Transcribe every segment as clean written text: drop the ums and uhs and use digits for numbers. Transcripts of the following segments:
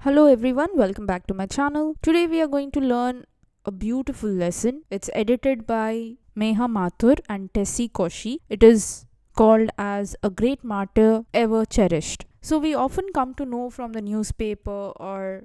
Hello everyone, welcome back to my channel. Today we are going to learn a beautiful lesson. It's edited by Meha Mathur and Tessie Koshi. It is called as A Great Martyr Ever Cherished. So we often come to know from the newspaper or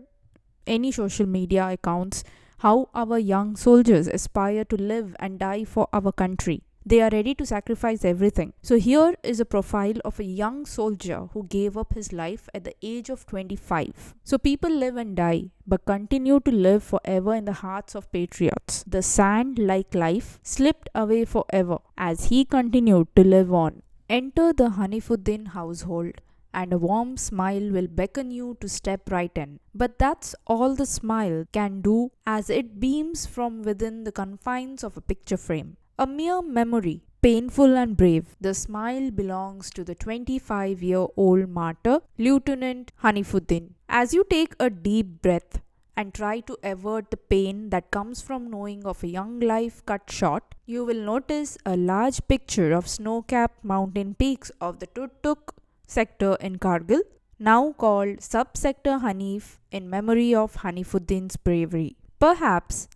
any social media accounts how our young soldiers aspire to live and die for our country. They are ready to sacrifice everything. So, here is a profile of a young soldier who gave up his life at the age of 25. So, people live and die, but continue to live forever in the hearts of patriots. The sand like life slipped away forever as he continued to live on. Enter the Haneef Uddin household, and a warm smile will beckon you to step right in. But that's all the smile can do as it beams from within the confines of a picture frame. A mere memory, painful and brave. The smile belongs to the 25-year-old martyr, Lieutenant Haneef Uddin. As you take a deep breath and try to avert the pain that comes from knowing of a young life cut short, you will notice a large picture of snow-capped mountain peaks of the Tuttuk sector in Kargil, now called Subsector Haneef in memory of Haneef Uddin's bravery. Perhaps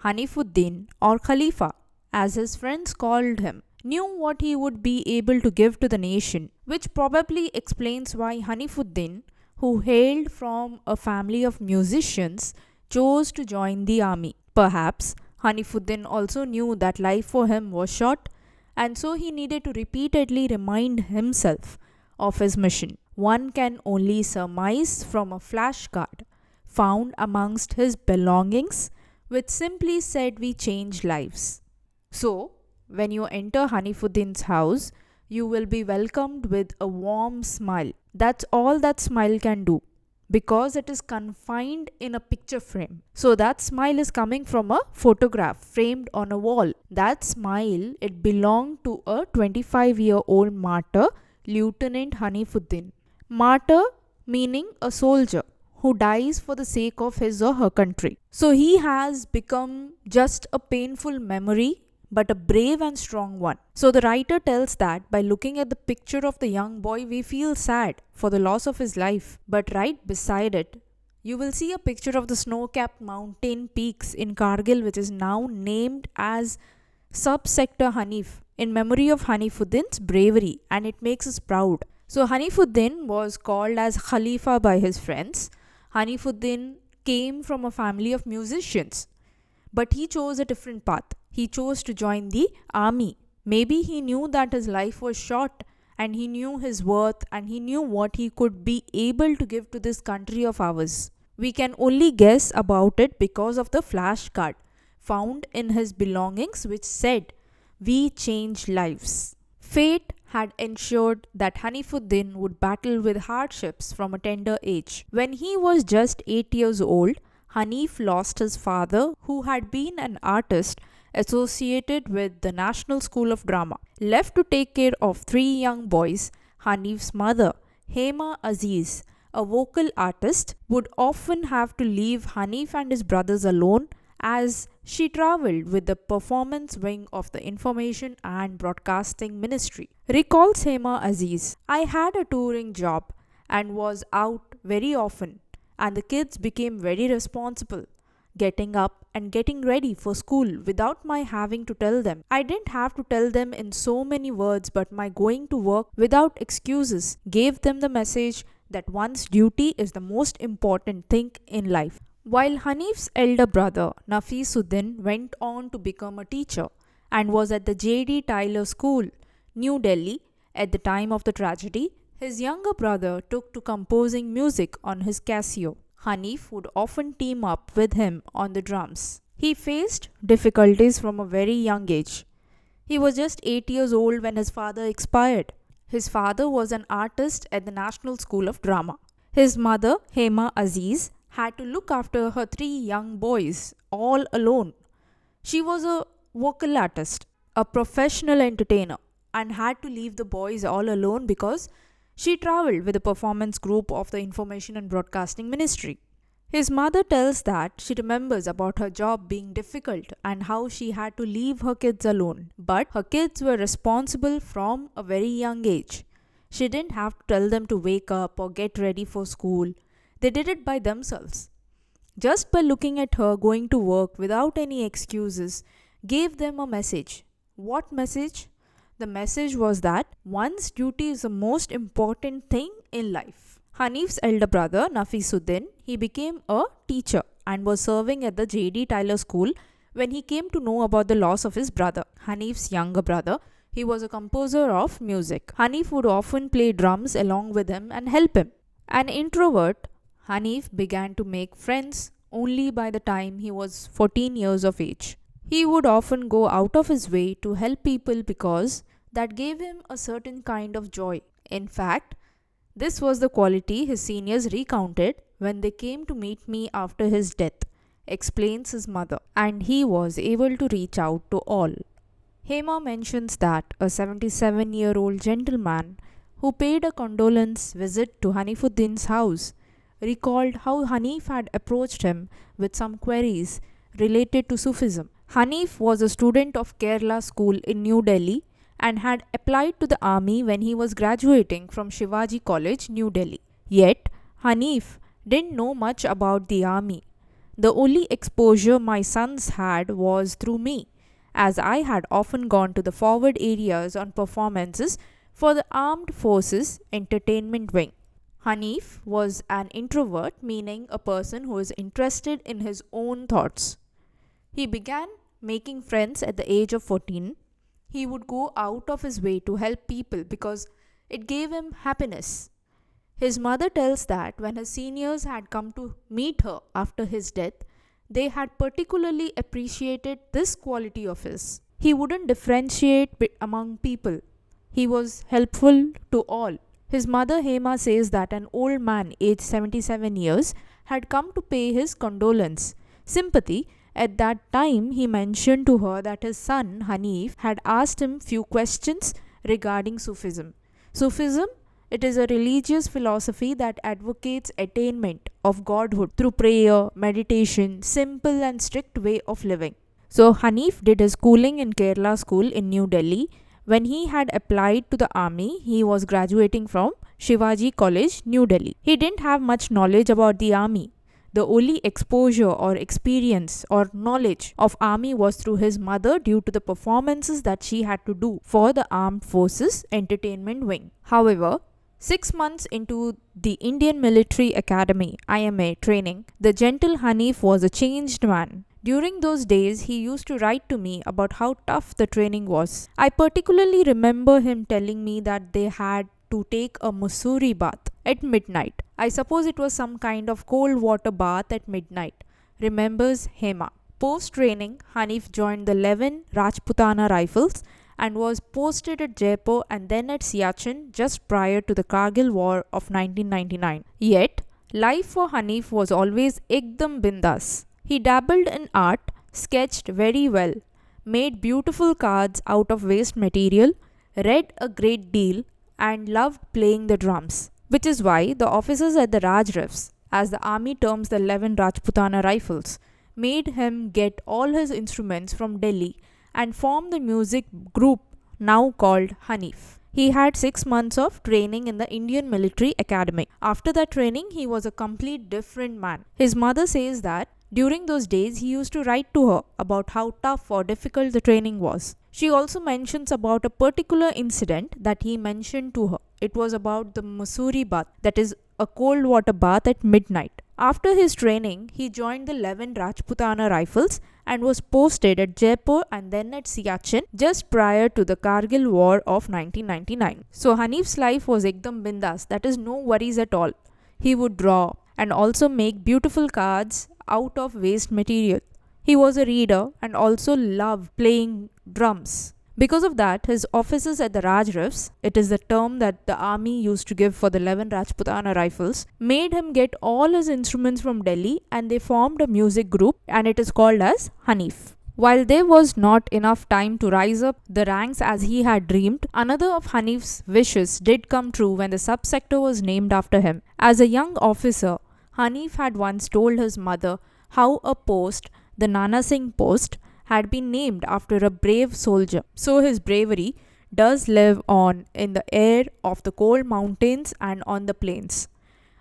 Haneef Uddin or Khalifa, as his friends called him, knew what he would be able to give to the nation, which probably explains why Haneef Uddin, who hailed from a family of musicians, chose to join the army. Perhaps Haneef Uddin also knew that life for him was short, and so he needed to repeatedly remind himself of his mission. One can only surmise from a flashcard found amongst his belongings, which simply said, "We change lives." So, when you enter Haneef Uddin's house, you will be welcomed with a warm smile. That's all that smile can do, because it is confined in a picture frame. So that smile is coming from a photograph framed on a wall. That smile, it belonged to a 25-year-old martyr, Lieutenant Haneef Uddin. Martyr meaning a soldier who dies for the sake of his or her country. So he has become just a painful memory, but a brave and strong one. So the writer tells that by looking at the picture of the young boy, we feel sad for the loss of his life. But right beside it, you will see a picture of the snow-capped mountain peaks in Kargil, which is now named as Subsector Haneef in memory of Haneef Uddin's bravery, and it makes us proud. So Haneef Uddin was called as Khalifa by his friends. Haneef Uddin came from a family of musicians, but he chose a different path. He chose to join the army. Maybe he knew that his life was short, and he knew his worth, and he knew what he could be able to give to this country of ours. We can only guess about it because of the flashcard found in his belongings, which said, "We change lives." Fate had ensured that Haneef Uddin would battle with hardships from a tender age. When he was just 8 years old, Haneef lost his father, who had been an artist associated with the National School of Drama. Left to take care of 3 young boys, Haneef's mother, Hema Aziz, a vocal artist, would often have to leave Haneef and his brothers alone as she traveled with the performance wing of the Information and Broadcasting Ministry. Recalls Hema Aziz, "I had a touring job and was out very often, and the kids became very responsible, getting up and getting ready for school without my having to tell them. I didn't have to tell them in so many words, but my going to work without excuses gave them the message that one's duty is the most important thing in life." While Haneef's elder brother, Nafis Uddin, went on to become a teacher and was at the J.D. Tyler School, New Delhi, at the time of the tragedy, his younger brother took to composing music on his Casio. Haneef would often team up with him on the drums. He faced difficulties from a very young age. He was just 8 years old when his father expired. His father was an artist at the National School of Drama. His mother, Hema Aziz, had to look after her 3 young boys all alone. She was a vocal artist, a professional entertainer, and had to leave the boys all alone because she traveled with the performance group of the Information and Broadcasting Ministry. His mother tells that she remembers about her job being difficult and how she had to leave her kids alone. But her kids were responsible from a very young age. She didn't have to tell them to wake up or get ready for school. They did it by themselves. Just by looking at her going to work without any excuses gave them a message. What message? The message was that one's duty is the most important thing in life. Haneef's elder brother, Nafiz Uddin, he became a teacher and was serving at the J.D. Tyler School when he came to know about the loss of his brother. Haneef's younger brother, he was a composer of music. Haneef would often play drums along with him and help him. An introvert, Haneef began to make friends only by the time he was 14 years of age. He would often go out of his way to help people because that gave him a certain kind of joy. In fact, this was the quality his seniors recounted when they came to meet me after his death, explains his mother, and he was able to reach out to all. Hema mentions that a 77-year-old gentleman who paid a condolence visit to Haneef Uddin's house recalled how Haneef had approached him with some queries related to Sufism. Haneef was a student of Kerala School in New Delhi and had applied to the army when he was graduating from Shivaji College, New Delhi. Yet, Haneef didn't know much about the army. The only exposure my sons had was through me, as I had often gone to the forward areas on performances for the Armed Forces Entertainment Wing. Haneef was an introvert, meaning a person who is interested in his own thoughts. He began making friends at the age of 14. He would go out of his way to help people because it gave him happiness. His mother tells that when his seniors had come to meet her after his death, they had particularly appreciated this quality of his. He wouldn't differentiate among people. He was helpful to all. His mother Hema says that an old man aged 77 years had come to pay his condolence. Sympathy. At that time, he mentioned to her that his son Haneef had asked him few questions regarding Sufism. Sufism, it is a religious philosophy that advocates attainment of godhood through prayer, meditation, simple and strict way of living. So Haneef did his schooling in Kerala School in New Delhi. When he had applied to the army, he was graduating from Shivaji College, New Delhi. He didn't have much knowledge about the army. The only exposure or experience or knowledge of army was through his mother due to the performances that she had to do for the Armed Forces Entertainment Wing. However, 6 months into the Indian Military Academy IMA training, the gentle Haneef was a changed man. During those days, he used to write to me about how tough the training was. I particularly remember him telling me that they had to take a Mussoorie bath at midnight. I suppose it was some kind of cold water bath at midnight, remembers Hema. Post-training, Haneef joined the 11 Rajputana Rifles and was posted at Jaipur and then at Siachen just prior to the Kargil War of 1999. Yet, life for Haneef was always ekdam bindas. He dabbled in art, sketched very well, made beautiful cards out of waste material, read a great deal, and loved playing the drums, which is why the officers at the Raj Rifles, as the army terms the 11 Rajputana Rifles, made him get all his instruments from Delhi and form the music group now called Haneef. He had 6 months of training in the Indian Military Academy. After that training, he was a complete different man. His mother says that during those days, he used to write to her about how tough or difficult the training was. She also mentions about a particular incident that he mentioned to her. It was about the Mussoorie bath, that is a cold water bath at midnight. After his training, he joined the 11 Rajputana Rifles and was posted at Jaipur and then at Siachen just prior to the Kargil War of 1999. So Haneef's life was ekdam bindas, that is no worries at all. He would draw and also make beautiful cards out of waste material. He was a reader and also loved playing drums. Because of that, his officers at the Raj Rifles, it is the term that the army used to give for the 11 Rajputana Rifles, made him get all his instruments from Delhi and they formed a music group and it is called as Haneef. While there was not enough time to rise up the ranks as he had dreamed, another of Haneef's wishes did come true when the subsector was named after him. As a young officer, Haneef had once told his mother how a post, the Nana Singh post, had been named after a brave soldier. So his bravery does live on in the air of the cold mountains and on the plains.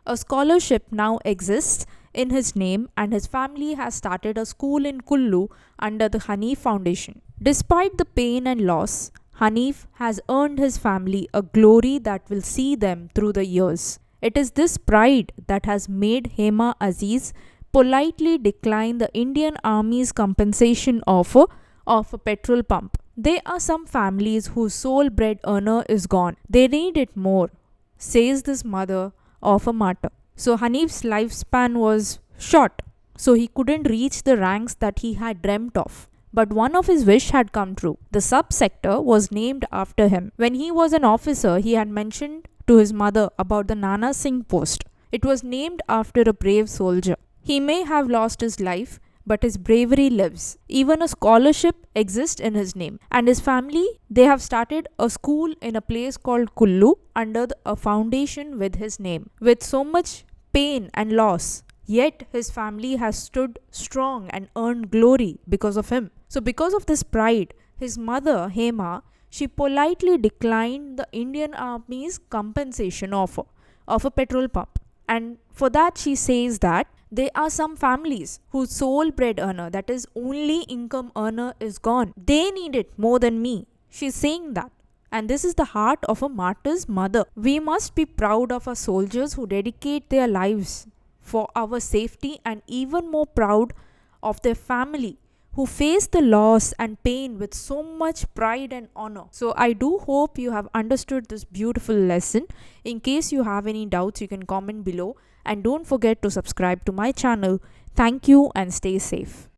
A scholarship now exists in his name, and his family has started a school in Kullu under the Haneef Foundation. Despite the pain and loss, Haneef has earned his family a glory that will see them through the years. It is this pride that has made Hema Aziz politely decline the Indian Army's compensation offer of a petrol pump. There are some families whose sole bread earner is gone. They need it more, says this mother of a martyr. So Haneef's lifespan was short, so he couldn't reach the ranks that he had dreamt of. But one of his wish had come true. The sub-sector was named after him. When he was an officer, he had mentioned to his mother about the Nana Singh post. It was named after a brave soldier. He may have lost his life, but his bravery lives. Even a scholarship exists in his name. And his family, they have started a school in a place called Kullu under a foundation with his name. With so much pain and loss, yet his family has stood strong and earned glory because of him. So because of this pride, his mother, Hema, she politely declined the Indian Army's compensation offer of a petrol pump. And for that she says that there are some families whose sole bread earner, that is only income earner, is gone. They need it more than me. She's saying that. And this is the heart of a martyr's mother. We must be proud of our soldiers who dedicate their lives for our safety, and even more proud of their family who face the loss and pain with so much pride and honor. So I do hope you have understood this beautiful lesson. In case you have any doubts, you can comment below, and don't forget to subscribe to my channel. Thank you and stay safe.